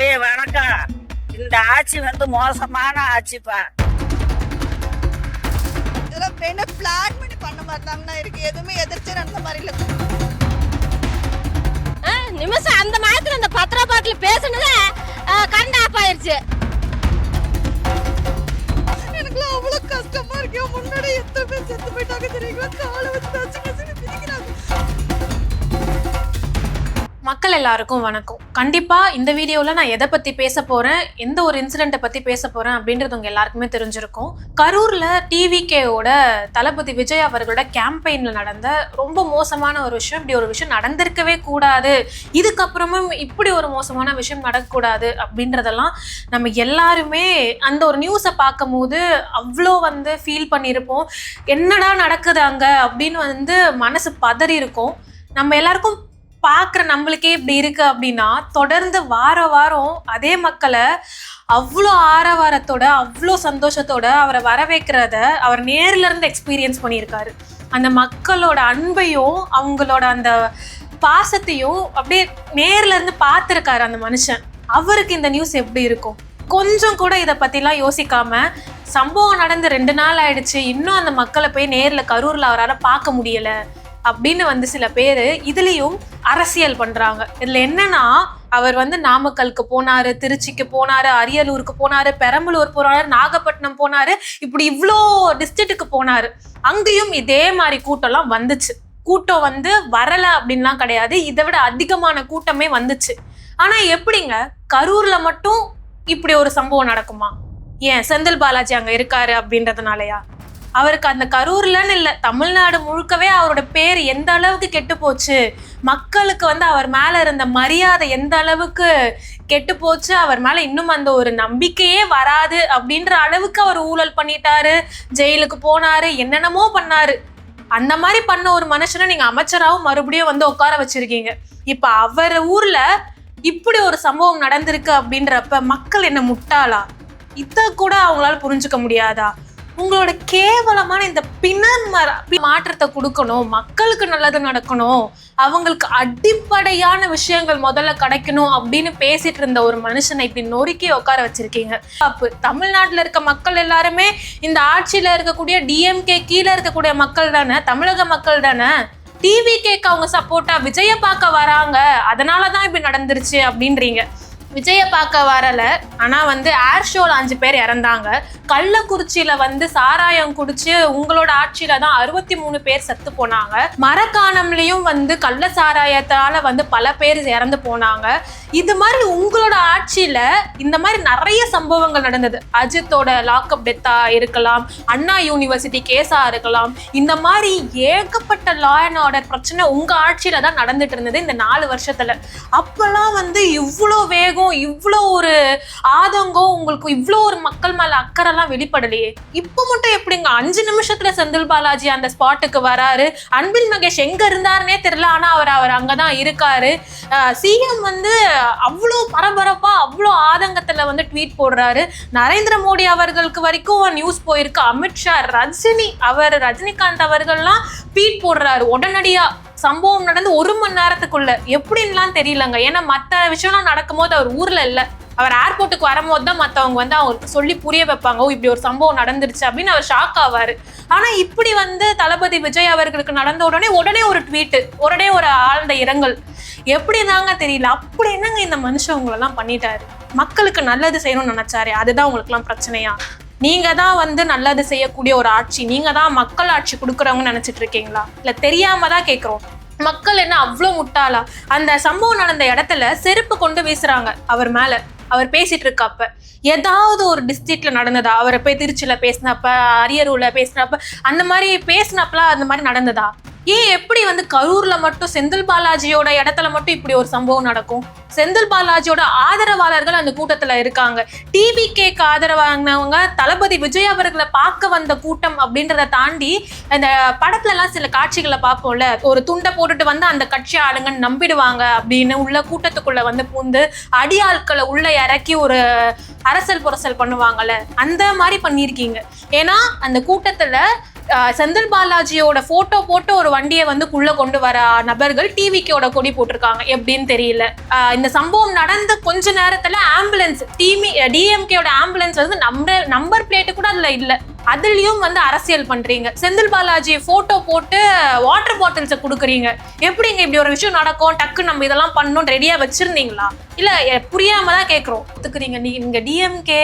வணக்கம். இந்த ஆட்சி மோசமான ஆட்சிப்பா. இதெல்லாம் என்ன பிளான் பண்ணி பண்ண மாதிரி தாங்கண்ணா இருக்கு. எதுவுமே எதிர்த்து நடந்த மாதிரி இல்ல. நிமிஷம் அந்த மாதிரி அந்த பத்திர பாட்டில் பேசுனது கரண்ட் ஆஃப் ஆயிருச்சு. எனக்கு அவ்வளவு கஷ்டமா இருக்கு. முன்னாடி எத்தனை பேர் செத்து போயிட்டாங்க தெரியுங்களா? காலை வச்சு தச்சு பிரிக்கிறாங்க. மக்கள் எல்லாருக்கும் வணக்கம். கண்டிப்பா இந்த வீடியோல நான் எதை பத்தி பேச போறேன், எந்த ஒரு இன்சிடென்ட்டை பத்தி பேச போறேன் அப்படின்றது உங்க எல்லாருக்குமே தெரிஞ்சிருக்கும். கரூர்ல டிவிகேவோட தளபதி விஜய் அவர்களோட கேம்பெயின்ல நடந்த ரொம்ப மோசமான ஒரு விஷயம். இப்படி ஒரு விஷயம் நடந்திருக்கவே கூடாது, இதுக்கப்புறமும் இப்படி ஒரு மோசமான விஷயம் நடக்கக்கூடாது அப்படின்றதெல்லாம் நம்ம எல்லாருமே அந்த ஒரு நியூஸை பார்க்கும் போது அவ்வளோ ஃபீல் பண்ணியிருப்போம். என்னடா நடக்குது அங்க அப்படின்னு மனசு பதறி இருக்கும். நம்ம எல்லாருக்கும் பார்க்குற நம்மளுக்கே இப்படி இருக்கு அப்படின்னா, தொடர்ந்து வாரம் அதே மக்களை அவ்வளோ ஆரவாரத்தோட அவ்வளோ சந்தோஷத்தோட அவரை வரவேற்கிறத அவர் நேர்ல இருந்து எக்ஸ்பீரியன்ஸ் பண்ணியிருக்காரு. அந்த மக்களோட அன்பையும் அவங்களோட அந்த பாசத்தையும் அப்படியே நேர்ல இருந்து பார்த்துருக்காரு அந்த மனுஷன். அவருக்கு இந்த நியூஸ் எப்படி இருக்கும்? கொஞ்சம் கூட இதை பற்றிலாம் யோசிக்காம, சம்பவம் நடந்து 2 நாள் ஆயிடுச்சு, இன்னும் அந்த மக்களை போய் நேரில் கரூரில் அவரால் பார்க்க முடியலை அப்படின்னு சில பேர் இதுலேயும் அரசியல் பண்ணுறாங்க. இதில் என்னன்னா, அவர் நாமக்கலுக்கு போனாரு, திருச்சிக்கு போனாரு, அரியலூருக்கு போனாரு, பெரம்பலூர் போனாரு, நாகப்பட்டினம் போனாரு, இப்படி இவ்வளோ டிஸ்ட்ரிக்ட்டுக்கு போனாரு. அங்கேயும் இதே மாதிரி கூட்டம்லாம் வந்துச்சு. கூட்டம் வரலை அப்படின்லாம் கிடையாது, இதை விட அதிகமான கூட்டமே வந்துச்சு. ஆனால் எப்படிங்க கரூர்ல மட்டும் இப்படி ஒரு சம்பவம் நடக்குமா? ஏன் செந்தில் பாலாஜி அங்கே இருக்காரு அப்படின்றதுனாலயா? அவருக்கு அந்த கரூர்லன்னு இல்லை, தமிழ்நாடு முழுக்கவே அவரோட பேர் எந்த அளவுக்கு கெட்டு போச்சு, மக்களுக்கு அவர் மேலே இருந்த மரியாதை எந்த அளவுக்கு கெட்டு போச்சு, அவர் மேலே இன்னும் அந்த ஒரு நம்பிக்கையே வராது அப்படின்ற அளவுக்கு அவர் ஊழல் பண்ணிட்டாரு, ஜெயிலுக்கு போனாரு, என்னென்னமோ பண்ணாரு. அந்த மாதிரி பண்ண ஒரு மனுஷனை நீங்கள் அமைச்சராகவும் மறுபடியும் உட்கார வச்சிருக்கீங்க. இப்போ அவர் ஊரில் இப்படி ஒரு சம்பவம் நடந்திருக்கு அப்படின்றப்ப மக்கள் என்ன முட்டாளா? இதை கூட அவங்களால புரிஞ்சுக்க முடியாதா? உங்களோட கேவலமான இந்த மாற்றத்தை கொடுக்கணும், மக்களுக்கு நல்லது நடக்கணும், அவங்களுக்கு அடிப்படையான விஷயங்கள் முதல்ல கிடைக்கணும் அப்படின்னு பேசிட்டு இருந்த ஒரு மனுஷனை இப்படி நொறுக்கி உட்கார வச்சிருக்கீங்க. அப்போ தமிழ்நாட்டில் இருக்க மக்கள் எல்லாருமே இந்த ஆட்சியில இருக்கக்கூடிய டிஎம்கே கீழே இருக்கக்கூடிய மக்கள் தானே, தமிழக மக்கள் தானே. டிவிகேக்கு அவங்க சப்போர்ட்டா விஜய பார்க்க வராங்க, அதனாலதான் இப்படி நடந்துருச்சு அப்படின்றீங்க. விஜய பார்க்க வரல, ஆனா ஏர் ஷோல 5 பேர் இறந்தாங்க. கள்ளக்குறிச்சியில சாராயம் குடிச்சு உங்களோட ஆட்சியில தான் 63 பேர் செத்து போனாங்க. மரக்காணம்லயும் கள்ள சாராயத்தால பல பேர் இறந்து போனாங்க. இது மாதிரி உங்களோட ஆட்சியில இந்த மாதிரி நிறைய சம்பவங்கள் நடந்தது. அஜித்தோட லாக்அப் டெத்தா இருக்கலாம், அண்ணா யூனிவர்சிட்டி கேஸா இருக்கலாம், இந்த மாதிரி ஏகப்பட்ட லா அண்ட் ஆர்டர் பிரச்சனை உங்க ஆட்சியில தான் நடந்துட்டு இருந்தது இந்த 4 வருஷத்துல. அப்பெல்லாம் இவ்வளோ வேகம், இவ்வளோ ஒரு ஆதங்கம், உங்களுக்கு இவ்வளோ ஒரு மக்கள் மேல அக்கறைலாம் வெளிப்படலையே. இப்போ மட்டும் எப்படிங்க 5 நிமிஷத்துல செந்தில் பாலாஜி அந்த ஸ்பாட்டுக்கு வராரு? அன்பில் மகேஷ் எங்க இருந்தாருன்னே தெரியல, ஆனா அவர் அங்கதான் இருக்காரு. சிஎம் அவ்வளோ பரபரப்பா அவ்வளோ ஆதங்கத்துல ட்வீட் போடுறாரு. நரேந்திர மோடி அவர்களுக்கு வரைக்கும் நியூஸ் போயிருக்கு. அமித்ஷா, ரஜினிகாந்த் அவர்கள்லாம் ட்வீட் போடுறாரு உடனடியா. சம்பவம் நடந்து 1 மணி நேரத்துக்குள்ள எப்படின்லாம் தெரியலங்க. ஏன்னா மற்ற விஷயம்லாம் நடக்கும் போது அவர் ஊர்ல இல்ல, அவர் ஏர்போர்ட்டுக்கு வரும்போது தான் மற்றவங்க அவருக்கு சொல்லி புரிய வைப்பாங்க, இப்படி ஒரு சம்பவம் நடந்துருச்சு அப்படின்னு அவர் ஷாக் ஆவாரு. ஆனா இப்படி தளபதி விஜய் அவர்களுக்கு நடந்த உடனே ஒரு ட்வீட், உடனே ஒரு ஆழ்ந்த இரங்கல், எப்படி தாங்க தெரியல. அப்படி என்னங்க இந்த மனுஷன் உங்களெல்லாம் பண்ணிட்டாரு? மக்களுக்கு நல்லது செய்யணும்னு நினைச்சாரு, அதுதான் உங்களுக்குலாம் பிரச்சனையா? நீங்க தான் நல்லது செய்யக்கூடிய ஒரு ஆட்சி, நீங்க தான் மக்கள் ஆட்சி கொடுக்குறவங்க நினைச்சிட்டு இருக்கீங்களா? இல்ல தெரியாம தான் கேட்குறோம். மக்கள் என்ன அவ்வளோ முட்டாளா? அந்த சம்பவம் நடந்த இடத்துல செருப்பு கொண்டு வீசுறாங்க அவர் மேல, அவர் பேசிட்டு இருக்கப்ப. ஏதாவது ஒரு டிஸ்ட்ரிக்ட்ல நடந்ததா? அவரை போய் திருச்சியில பேசினப்ப, அரியலூர்ல பேசினப்ப, அந்த மாதிரி பேசினப்பலாம் அந்த மாதிரி நடந்ததா? ஏன் எப்படி கரூர்ல மட்டும் செந்தில் பாலாஜியோட இடத்துல மட்டும் இப்படி ஒரு சம்பவம் நடக்கும்? செந்தில் பாலாஜியோட ஆதரவாளர்கள் அந்த கூட்டத்துல இருக்காங்க. டிவிகேக்கு ஆதரவானவங்க தளபதி விஜய் அவர்களை பார்க்க வந்த கூட்டம் அப்படின்றத தாண்டி, அந்த படத்துல எல்லாம் சில காட்சிகளை பார்ப்போம்ல, ஒரு துண்டை போட்டுட்டு அந்த கட்சி ஆளுங்கன்னு நம்பிடுவாங்க அப்படின்னு உள்ள கூட்டத்துக்குள்ள பூந்து அடியாட்களை உள்ள இறக்கி ஒரு அரசல் புரசல் பண்ணுவாங்கல்ல, அந்த மாதிரி பண்ணியிருக்கீங்க. ஏன்னா அந்த கூட்டத்துல செந்தில் பாலாஜியோட போட்டோ போட்டு ஒரு வண்டியை வந்து உள்ள கொண்டு வர நபர்கள் டிவிக்கோட கொடி போட்டிருக்காங்க, எப்படின்னு தெரியல. இந்த சம்பவம் நடந்த கொஞ்ச நேரத்துல ஆம்புலன்ஸ் டிஎம்கேயோட ஆம்புலன்ஸ் வந்து நம்பர் பிளேட்டு கூட அதுல இல்ல. அதுலயும் வந்து அரசியல் பண்றீங்க. செந்தில் பாலாஜி போட்டோ போட்டு வாட்டர் பாட்டில்ஸை கொடுக்குறீங்க. எப்படிங்க இப்படி ஒரு விஷயம் நடக்கும்? டக்கு நம்ம இதெல்லாம் பண்ணணும் ரெடியா வச்சிருந்தீங்களா? இல்ல புரியாம தான் கேட்குறோம். ஒத்துக்குறீங்க நீங்க டிஎம்கே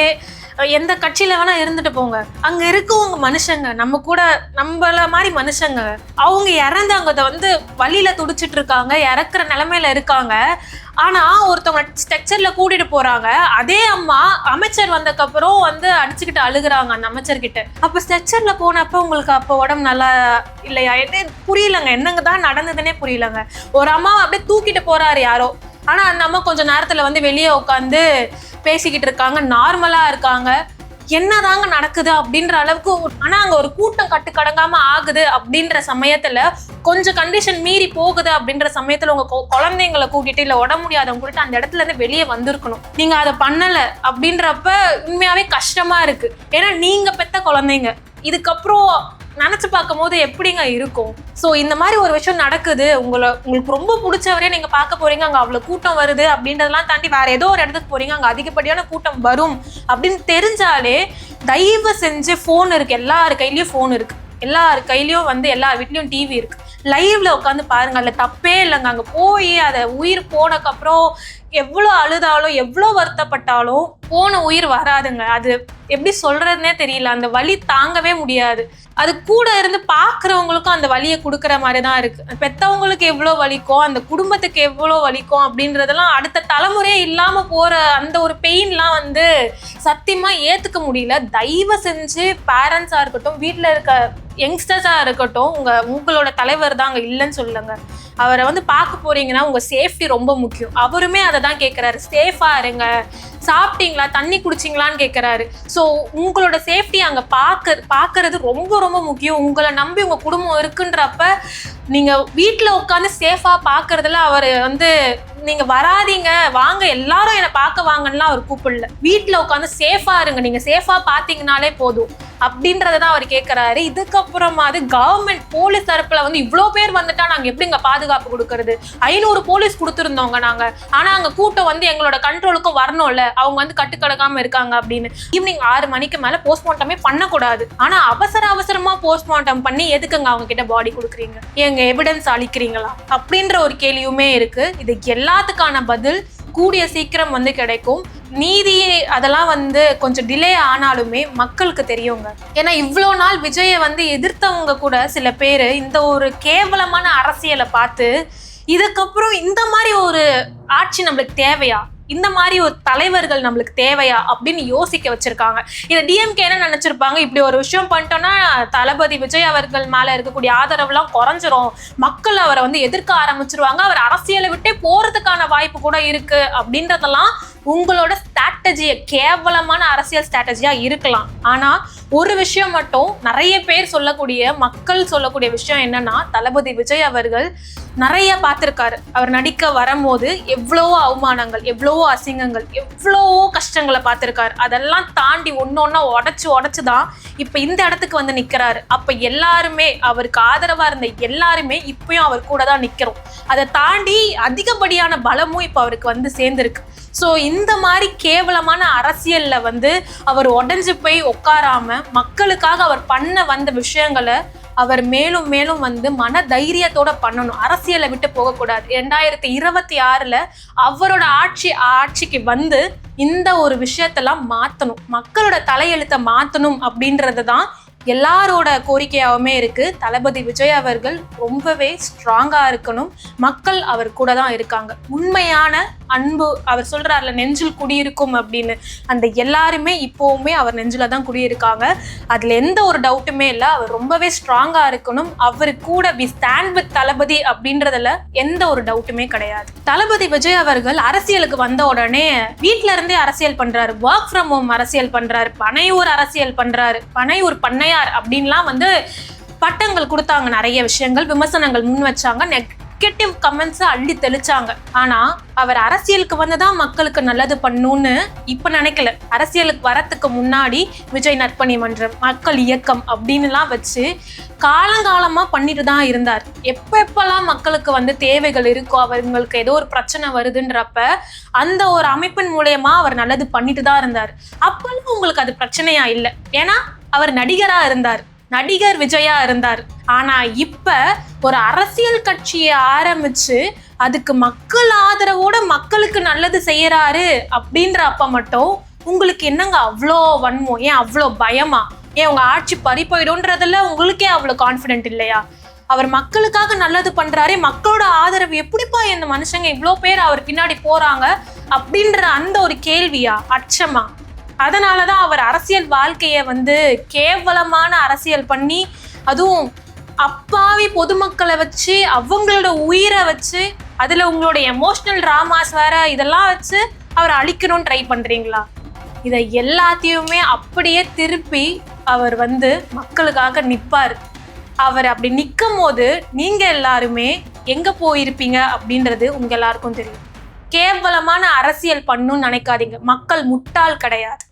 எந்த கட்சியில வேணா இருந்துட்டு போங்க, அங்க இருக்கவங்க மனுஷங்க, நம்ம கூட நம்மள மாதிரி மனுஷங்க. அவங்க இறந்து அங்க வந்து வழியில துடிச்சிட்டு இருக்காங்க, இறக்குற நிலைமையில இருக்காங்க. ஆனா ஒருத்தவங்க ஸ்ட்ரக்சர்ல கூட்டிட்டு போறாங்க. அதே அம்மா அமைச்சர் வந்ததுக்கு அப்புறம் வந்து அடிச்சுக்கிட்டு அழுகுறாங்க அந்த அமைச்சர்கிட்ட. அப்ப ஸ்ட்ரக்சர்ல போனப்ப உங்களுக்கு அப்ப உடம்பு நல்லா இல்லையா? புரியலங்க, என்னங்க தான் நடந்ததுன்னே புரியலங்க. ஒரு அம்மாவை அப்படியே தூக்கிட்டு போறாரு யாரோ, ஆனா அந்த அம்மா கொஞ்ச நேரத்துல வந்து வெளியே உட்காந்து பேசிக்கிட்டு இருக்காங்க, நார்மலா இருக்காங்க. என்னதாங்க நடக்குது அப்படின்ற அளவுக்கு. ஆனா அங்க ஒரு கூட்டம் கட்டுக்கடங்காம ஆகுது அப்படின்ற சமயத்துல, கொஞ்சம் கண்டிஷன் மீறி போகுது அப்படின்ற சமயத்துல உங்க குழந்தைங்களை கூட்டிட்டு இல்ல உடம்பு முடியாதவங்க கூட்டிட்டு அந்த இடத்துல இருந்து வெளியே வந்திருக்கணும். நீங்க அதை பண்ணல அப்படின்றப்ப உண்மையாவே கஷ்டமா இருக்கு. ஏன்னா நீங்க பெத்த குழந்தைங்க. இதுக்கப்புறம் நினைச்சு பார்க்கும் போது எப்படிங்க இருக்கும்? ஸோ இந்த மாதிரி ஒரு விஷயம் நடக்குது, உங்களுக்கு ரொம்ப பிடிச்சவரே நீங்க பார்க்க போறீங்க, அங்க அவ்வளவு கூட்டம் வருது அப்படின்றதெல்லாம் தாண்டி வேற ஏதோ ஒரு இடத்துக்கு போறீங்க, அங்க அதிகப்படியான கூட்டம் வரும் அப்படின்னு தெரிஞ்சாலே தயவு செஞ்சு போன் இருக்கு, எல்லார் கையிலயும் போன் இருக்கு, எல்லார் கையிலயும் வந்து எல்லார் வீட்லயும் டிவி இருக்கு, லைவ்ல உட்காந்து பாருங்க. அதுல தப்பே இல்லைங்க. அங்க போய் அதை உயிர் போனக்கு அப்புறம் எவ்வளோ அழுதாலும் எவ்வளோ வருத்தப்பட்டாலும் போன உயிர் வராதுங்க. அது எப்படி சொல்றதுன்னே தெரியல. அந்த வலி தாங்கவே முடியாது. அது கூட இருந்து பாக்குறவங்களுக்கும் அந்த வலியை கொடுக்குற மாதிரி தான் இருக்கு. பெத்தவங்களுக்கு எவ்வளோ வலிக்கும், அந்த குடும்பத்துக்கு எவ்வளோ வலிக்கும் அப்படின்றதெல்லாம் அடுத்த தலைமுறையே இல்லாம போற அந்த ஒரு பெயின்லாம் வந்து சத்தியமா ஏத்துக்க முடியல. தயவு செஞ்சு பேரண்ட்ஸா இருக்கட்டும், வீட்டுல இருக்க யங்ஸ்டர்ஸா இருக்கட்டும், உங்களோட தலைவர் தான் அங்க இல்லைன்னு சொல்லுங்க. அவரை வந்து பார்க்க போறீங்கன்னா உங்க சேஃப்டி ரொம்ப முக்கியம். அவருமே அதை தான் கேட்கிறாரு, சேஃபா இருங்க, சாப்பிட்டீங்களா, தண்ணி குடிச்சிங்களான்னு கேட்கிறாரு. ஸோ உங்களோட சேஃப்டி அங்க பாக்குறது ரொம்ப ரொம்ப முக்கியம். உங்களை நம்பி உங்க குடும்பம் இருக்குன்றப்ப நீங்க வீட்டுல உட்காந்து சேஃபா பாக்குறதுல அவர் வந்து நீங்க வராதீங்க, வாங்க எல்லாரும் என்னை பார்க்க வாங்கலாம் அவர் கூப்பிடல. வீட்டுல உட்காந்து சேஃபா இருங்க, நீங்க சேஃபா பாத்தீங்கன்னாலே போதும் அப்படின்றதான் அவர் கேட்கிறாரு. இதுக்கப்புறமா அது கவர்மெண்ட் போலீஸ் தரப்புல வந்து இவ்வளோ பேர் வந்துட்டா நாங்க எப்படிங்க பாதுகாப்பு கொடுக்கறது? 500 போலீஸ் கொடுத்துருந்தோங்க நாங்க. ஆனா அங்க கூட்டம் வந்து எங்களோட கண்ட்ரோலுக்கும் வரணும்ல, அவங்க வந்து கட்டுக்கடக்காம இருக்காங்க அப்படின்னு. ஈவினிங் 6 மணிக்கு மேல போஸ்ட்மார்ட்டமே பண்ணக்கூடாது. ஆனா அவசரமா போஸ்ட்மார்ட்டம் பண்ணி எதுக்குங்க அவங்க கிட்ட பாடி கொடுக்குறீங்க? எங்க எவிடன்ஸ் அளிக்கிறீங்களா அப்படின்ற ஒரு கேள்வியுமே இருக்கு. இது எல்லாத்துக்கான பதில் கூடிய சீக்கிரம் வந்து கிடைக்கும். நீதி அதெல்லாம் வந்து கொஞ்சம் டிலே ஆனாலுமே மக்களுக்கு தெரியுங்க. ஏன்னா இவ்வளோ நாள் விஜயை வந்து எதிர்த்தவங்க கூட சில பேர் இந்த ஒரு கேவலமான அரசியலை பார்த்து இதுக்கப்புறம் இந்த மாதிரி ஒரு ஆட்சி நம்மளுக்கு தேவையா, இந்த மாதிரி ஒரு தலைவர்கள் நம்மளுக்கு தேவையா அப்படின்னு யோசிக்க வச்சிருக்காங்க. இதை டிஎம்கே என்ன நினைச்சிருப்பாங்க, இப்படி ஒரு விஷயம் பண்ணிட்டோம்னா தளபதி விஜய் அவர்கள் மேல இருக்கக்கூடிய ஆதரவுலாம் குறைஞ்சிரும், மக்கள் அவரை வந்து எதிர்க்க ஆரம்பிச்சிருவாங்க, அவர் அரசியலை விட்டே போறதுக்கான வாய்ப்பு கூட இருக்கு அப்படின்றதெல்லாம் உங்களோட ஸ்ட்ராட்டஜியை கேவலமான அரசியல் ஸ்ட்ராட்டஜியா இருக்கலாம். ஆனா ஒரு விஷயம் மட்டும் நிறைய பேர் சொல்லக்கூடிய, மக்கள் சொல்லக்கூடிய விஷயம் என்னன்னா, தளபதி விஜய் அவர்கள் நிறைய பார்த்திருக்காரு. அவர் நடிக்க வரும்போது எவ்வளவோ அவமானங்கள், எவ்வளவோ அசிங்கங்கள், எவ்வளவோ கஷ்டங்களை பார்த்திருக்காரு. அதெல்லாம் தாண்டி ஒன்னொன்னா உடைச்சுதான் இப்ப இந்த இடத்துக்கு வந்து நிக்கிறாரு. அப்ப எல்லாருமே அவருக்கு ஆதரவா இருந்த எல்லாருமே இப்பயும் அவர் கூட தான் நிக்கிறோம். அதை தாண்டி அதிகப்படியான பலமும் இப்ப அவருக்கு வந்து சேர்ந்திருக்கு. ஸோ இந்த மாதிரி கேவலமான அரசியல்ல வந்து அவர் உடஞ்சு போய் உட்காராம மக்களுக்காக அவர் பண்ண வந்த விஷயங்களை அவர் மேலும் மேலும் வந்து மன தைரியத்தோட பண்ணணும். அரசியலை விட்டு போகக்கூடாது. 2026ல அவரோட ஆட்சிக்கு வந்து இந்த ஒரு விஷயத்தெல்லாம் மாத்தணும், மக்களோட தலையெழுத்தை மாத்தணும் அப்படின்றது தான் எல்லாரோட கோரிக்கையாகவுமே இருக்கு. தளபதி விஜய் அவர்கள் ரொம்பவே ஸ்ட்ராங்கா இருக்கணும். மக்கள் அவர் கூட தான் இருக்காங்க. உண்மையான அன்பு, அவர் சொல்றாருல நெஞ்சில் குடியிருக்கும் அப்படின்னு, அந்த எல்லாருமே இப்போவுமே அவர் நெஞ்சில தான் குடியிருக்காங்க. அதுல எந்த ஒரு டவுட்டுமே இல்லை. அவர் ரொம்பவே ஸ்ட்ராங்கா இருக்கணும். அவரு கூட வி ஸ்டாண்ட் வித் தளபதி அப்படின்றதுல எந்த ஒரு டவுட்டுமே கிடையாது. தளபதி விஜய் அவர்கள் அரசியலுக்கு வந்த உடனே வீட்டுல இருந்தே அரசியல் பண்றாரு, ஒர்க் ஃப்ரம் ஹோம் அரசியல் பண்றாரு, பனையூர் அரசியல் பண்றாரு, பனையூர் பண்ணையார் அப்படின்லாம் வந்து பட்டங்கள் கொடுத்தாங்க, நிறைய விஷயங்கள் விமர்சனங்கள் முன் வச்சாங்க. நெகட்டிவ் கமெண்ட்ஸ் அள்ளி தெளிச்சாங்க. ஆனா அவர் அரசியலுக்கு வந்துதான் மக்களுக்கு நல்லது பண்ணுன்னு இப்ப நினைக்கல. அரசியலுக்கு வரத்துக்கு முன்னாடி விஜய் நற்பணி மன்றம், மக்கள் இயக்கம் அப்படின்னுலாம் வச்சு காலங்காலமா பண்ணிட்டு தான் இருந்தார். எப்பெல்லாம் மக்களுக்கு வந்து தேவைகள் இருக்கோ, அவங்களுக்கு ஏதோ ஒரு பிரச்சனை வருதுன்றப்ப அந்த ஒரு அமைப்பின் மூலயமா அவர் நல்லது பண்ணிட்டு தான் இருந்தார். அப்பெல்லாம் உங்களுக்கு அது பிரச்சனையா இல்லை, ஏன்னா அவர் நடிகரா இருந்தார், நடிகர் விஜயா இருந்தார். ஆனா இப்ப ஒரு அரசியல் கட்சியை ஆரம்பிச்சு அதுக்கு மக்கள் ஆதரவோட மக்களுக்கு நல்லது செய்யறாரு அப்படின்ற அப்ப மட்டும் உங்களுக்கு என்னங்க அவ்வளோ வன்மம்? ஏன் அவ்வளோ பயமா? ஏன் உங்க ஆட்சி பறி போயிடும்ன்றதுல உங்களுக்கே அவ்வளோ கான்ஃபிடென்ட் இல்லையா? அவர் மக்களுக்காக நல்லது பண்றாரே, மக்களோட ஆதரவு எப்படிப்பா இந்த மனுஷங்க இவ்வளோ பேர் அவர் பின்னாடி போறாங்க அப்படின்ற அந்த ஒரு கேள்வியா, அச்சமா? அதனாலதான் அவர் அரசியல் வாழ்க்கைய வந்து கேவலமான அரசியல் பண்ணி, அதுவும் அப்பாவி பொதுமக்களை வச்சு, அவங்களோட உயிரை வச்சு, அதுல உங்களோட எமோஷனல் டிராமாஸ் வேற, இதெல்லாம் வச்சு அவர் அழிக்கணும்னு ட்ரை பண்றீங்களா? இதை எல்லாத்தையுமே அப்படியே திருப்பி அவர் வந்து மக்களுக்காக நிற்பார். அவர் அப்படி நிற்கும் போது நீங்க எல்லாருமே எங்க போயிருப்பீங்க அப்படின்றது உங்க எல்லாருக்கும் தெரியும். கேவலமான அரசியல் பண்ணணும்னு நினைக்காதீங்க. மக்கள் முட்டாள் கிடையாது.